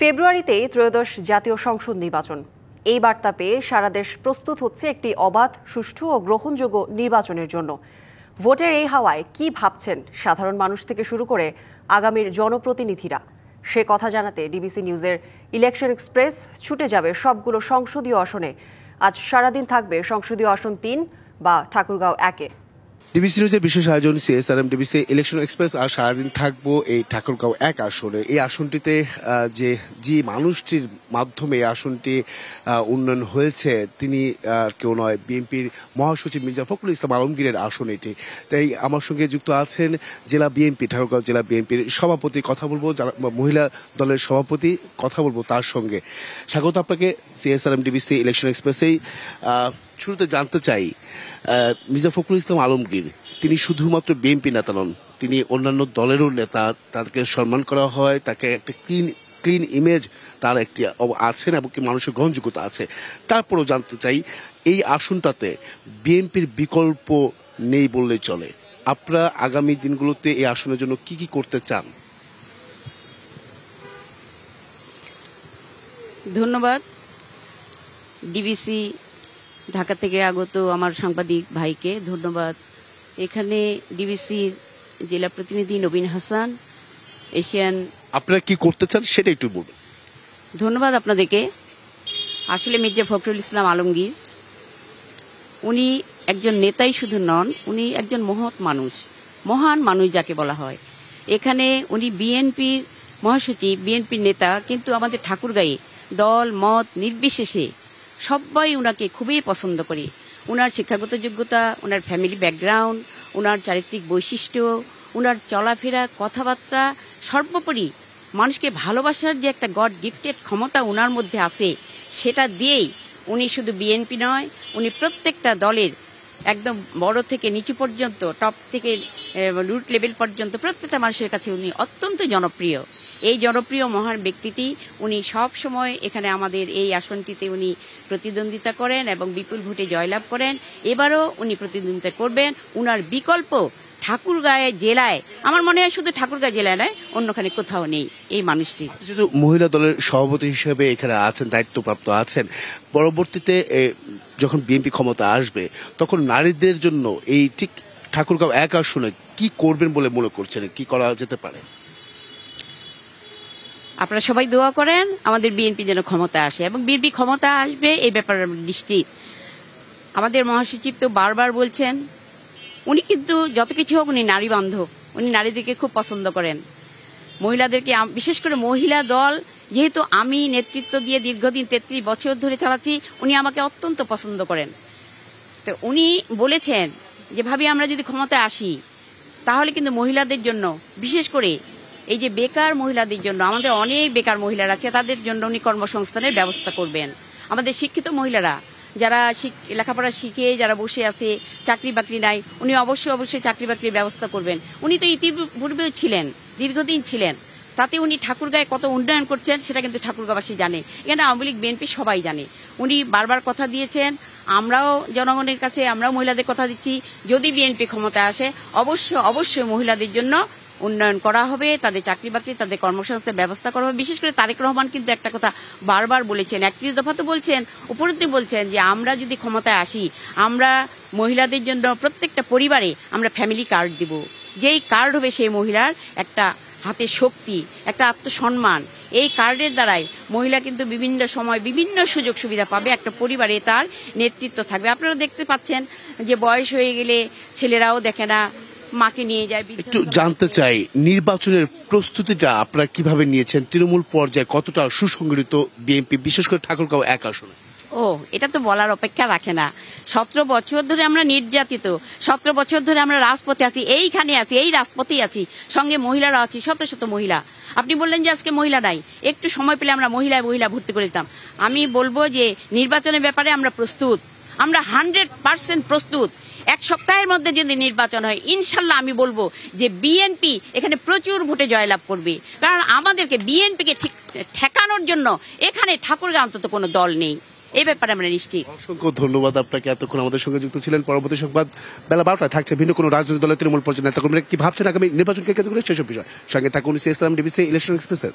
ফেব্রুয়ারিতে ত্রয়োদশ জাতীয় সংসদ নির্বাচন। এই বার্তা পেয়ে সারা দেশ প্রস্তুত হচ্ছে একটি অবাধ, সুষ্ঠু ও গ্রহণযোগ্য নির্বাচনের জন্য। ভোটের এই হাওয়ায় কি ভাবছেন সাধারণ মানুষ থেকে শুরু করে আগামীর জনপ্রতিনিধিরা, সে কথা জানাতে ডিবিসি নিউজের ইলেকশন এক্সপ্রেস ছুটে যাবে সবগুলো সংসদীয় আসনে। আজ সারাদিন থাকবে সংসদীয় আসন ৩ বা ঠাকুরগাঁও ১-এ। ডিবিসি নিউজের বিশেষ আয়োজন CSRM ডিবিসি ইলেকশন এক্সপ্রেস। আর সারাদিন থাকবো এই ঠাকুরগাঁও ১ আসনে। এই আসনটিতে যে মানুষটির মাধ্যমে এই আসনটি উন্নয়ন হয়েছে তিনি কেউ নয়, বিএনপির মহাসচিব মির্জা ফখরুল ইসলাম আলমগীরের আসন এটি। তাই আমার সঙ্গে যুক্ত আছেন জেলা বিএনপি, ঠাকুরগাঁও জেলা বিএনপির সভাপতি, কথা বলবো মহিলা দলের সভাপতি, কথা বলবো তার সঙ্গে। স্বাগত আপনাকে CSRM ডিবিসি ইলেকশন এক্সপ্রেসেই। শুরুতে জানতে চাই, মির্জা ফখরুল ইসলাম আলমগীর তিনি শুধুমাত্র বিএনপি নেতা নন, তিনি অন্যান্য দলেরও নেতা। তাকে সম্মান করা হয়, তাকে একটা ক্লিন ইমেজ তার একটি আছেন এবং কি মানুষের গ্রহণযোগ্যতা আছে। তারপরেও জানতে চাই, এই আসনটাতে বিএনপির বিকল্প নেই বললেই চলে। আপনারা আগামী দিনগুলোতে এই আসনের জন্য কি কি করতে চান? ধন্যবাদ ডিবিসি ঢাকা থেকে আগত আমার সাংবাদিক ভাইকে ধন্যবাদ। এখানে ডিবিসির জেলা প্রতিনিধি নবীন হাসান, এশিয়ান। আপনারা কি করতে চান সেটা একটু বলুন। ধন্যবাদ আপনাদেরকে। আসলে মির্জা ফখরুল ইসলাম আলমগীর উনি একজন নেতাই শুধু নন, উনি একজন মহান মানুষ যাকে বলা হয়। এখানে উনি বিএনপির মহাসচিব, বিএনপির নেতা, কিন্তু আমাদের ঠাকুরগাঁয়ে দল মত নির্বিশেষে সবাই উনাকে খুবই পছন্দ করে। উনার শিক্ষাগত যোগ্যতা, উনার ফ্যামিলি ব্যাকগ্রাউন্ড, উনার চারিত্রিক বৈশিষ্ট্য, উনার চলাফেরা, কথাবার্তা, সর্বোপরি মানুষকে ভালোবাসার যে একটা গড গিফটেড ক্ষমতা উনার মধ্যে আছে, সেটা দিয়েই উনি শুধু বিএনপি নয়, উনি প্রত্যেকটা দলের একদম বড় থেকে নিচু পর্যন্ত, টপ থেকে রুট লেভেল পর্যন্ত প্রত্যেকটা মানুষের কাছে উনি অত্যন্ত জনপ্রিয়। এই জনপ্রিয় মহান ব্যক্তিটি উনি সব সময় এখানে আমাদের এই আসনটিতে উনি প্রতিদ্বন্দ্বিতা করেন এবং বিপুল ভোটে জয়লাভ করেন। এবারও উনি প্রতিদ্বন্দ্বিতা করবেন। উনার বিকল্প ঠাকুরগাঁও জেলায়, আমার মনে হয় শুধু ঠাকুরগাঁও জেলায় নয়, অন্যখানে কোথাও নেই এই মানুষটি। যেহেতু মহিলা দলের সভাপতি হিসেবে এখানে আছেন, দায়িত্বপ্রাপ্ত আছেন, পরবর্তীতে যখন বিএনপি ক্ষমতা আসবে তখন নারীদের জন্য এই ঠিক ঠাকুরগাঁও ১ আসনে কি করবেন বলে মনে করছেন, কি করা যেতে পারে? আপনারা সবাই দোয়া করেন আমাদের বিএনপি যেন ক্ষমতা আসে, এবং বিএনপি ক্ষমতা আসবে এই ব্যাপারে নিশ্চিত। আমাদের মহাসচিব তো বারবার বলছেন, উনি কিন্তু যত কিছু হোক উনি নারী বান্ধব, উনি নারীদেরকে খুব পছন্দ করেন, মহিলাদেরকে, বিশেষ করে মহিলা দল যেহেতু আমি নেতৃত্ব দিয়ে দীর্ঘদিন 33 বছর ধরে চালাচ্ছি, উনি আমাকে অত্যন্ত পছন্দ করেন। তো উনি বলেছেন যে ভাবি আমরা যদি ক্ষমতায় আসি তাহলে কিন্তু মহিলাদের জন্য, বিশেষ করে এই যে বেকার মহিলাদের জন্য, আমাদের অনেক বেকার মহিলারা আছে, তাদের জন্য উনি কর্মসংস্থানের ব্যবস্থা করবেন। আমাদের শিক্ষিত মহিলারা যারা লেখাপড়া শিখে যারা বসে আছে, চাকরি বাকরি নাই, উনি অবশ্যই চাকরি বাকরির ব্যবস্থা করবেন। উনি তো ইতিপূর্বেও ছিলেন, দীর্ঘদিন ছিলেন, তাতে উনি ঠাকুরগাঁয়ে কত উন্নয়ন করছেন সেটা কিন্তু ঠাকুরগাঁওবাসী জানে, এখানে আওয়ামী লীগ বিএনপি সবাই জানে। উনি বারবার কথা দিয়েছেন, আমরাও জনগণের কাছে, আমরাও মহিলাদের কথা দিচ্ছি, যদি বিএনপি ক্ষমতায় আসে অবশ্যই মহিলাদের জন্য উন্নয়ন করা হবে, তাদের চাকরি বাকরি, তাদের কর্মসংস্থানের ব্যবস্থা করা হবে। বিশেষ করে তারেক রহমান কিন্তু একটা কথা বারবার বলেছেন, 31 দফা তো বলছেন, উপরন্তু বলছেন যে আমরা যদি ক্ষমতায় আসি আমরা মহিলাদের জন্য প্রত্যেকটা পরিবারে আমরা ফ্যামিলি কার্ড দিব। যেই কার্ড হবে সেই মহিলার একটা হাতে শক্তি, একটা আত্মসম্মান। এই কার্ডের দ্বারাই মহিলা কিন্তু বিভিন্ন সময় বিভিন্ন সুযোগ সুবিধা পাবে, একটা পরিবারে তার নেতৃত্ব থাকবে। আপনারা দেখতে পাচ্ছেন যে বয়স হয়ে গেলে ছেলেরাও দেখে না, মাকে নিয়ে যায়। একটু জানতে চাই, নির্বাচনের প্রস্তুতিটা আপনারা কিভাবে নিয়েছেন? তৃণমূল পর্যায়ে কতটা সুসংগঠিত বিএনপি, বিশেষ করে ঠাকুরগাঁও ১ আসনে? এটা তো বলার অপেক্ষা রাখে না। 17 বছর ধরে আমরা নির্যাতিত, 17 বছর ধরে আমরা রাজপথে আছি, এইখানে আছি, এই রাজপথেই আছি, সঙ্গে মহিলারা আছি, শত শত মহিলা। আপনি বললেন যে আজকে মহিলা নাই, একটু সময় পেলে আমরা মহিলা ভর্তি করে দিতাম। আমি বলবো যে নির্বাচনের ব্যাপারে আমরা প্রস্তুত, আমরা 100% প্রস্তুত। 1 সপ্তাহের মধ্যে যদি নির্বাচন হয় ইনশাল্লাহ আমি বলবো যে বিএনপি এখানে প্রচুর ভোটে জয়লাভ করবে, কারণ আমাদেরকে বিএনপিকে ঠিক ঠেকানোর জন্য এখানে ঠাকুরগাঁও অন্তত কোনো দল নেই, এই ব্যাপারে আমরা নিশ্চিত। অসংখ্য ধন্যবাদ আপনাকে, এতক্ষণ আমাদের সঙ্গে যুক্ত ছিলেন। পরবর্তী সংবাদ বেলা 12টায় থাকছে ভিন্ন কোনো রাজনৈতিক দলের তৃণমূল পর্যায়ে নেতাকর্মীরা কি ভাবছেন আগামী নির্বাচনকে কেন্দ্র করে সেসব বিষয়। সঙ্গে থাকুন CSRM ডিবিসি ইলেকশন এক্সপ্রেসের।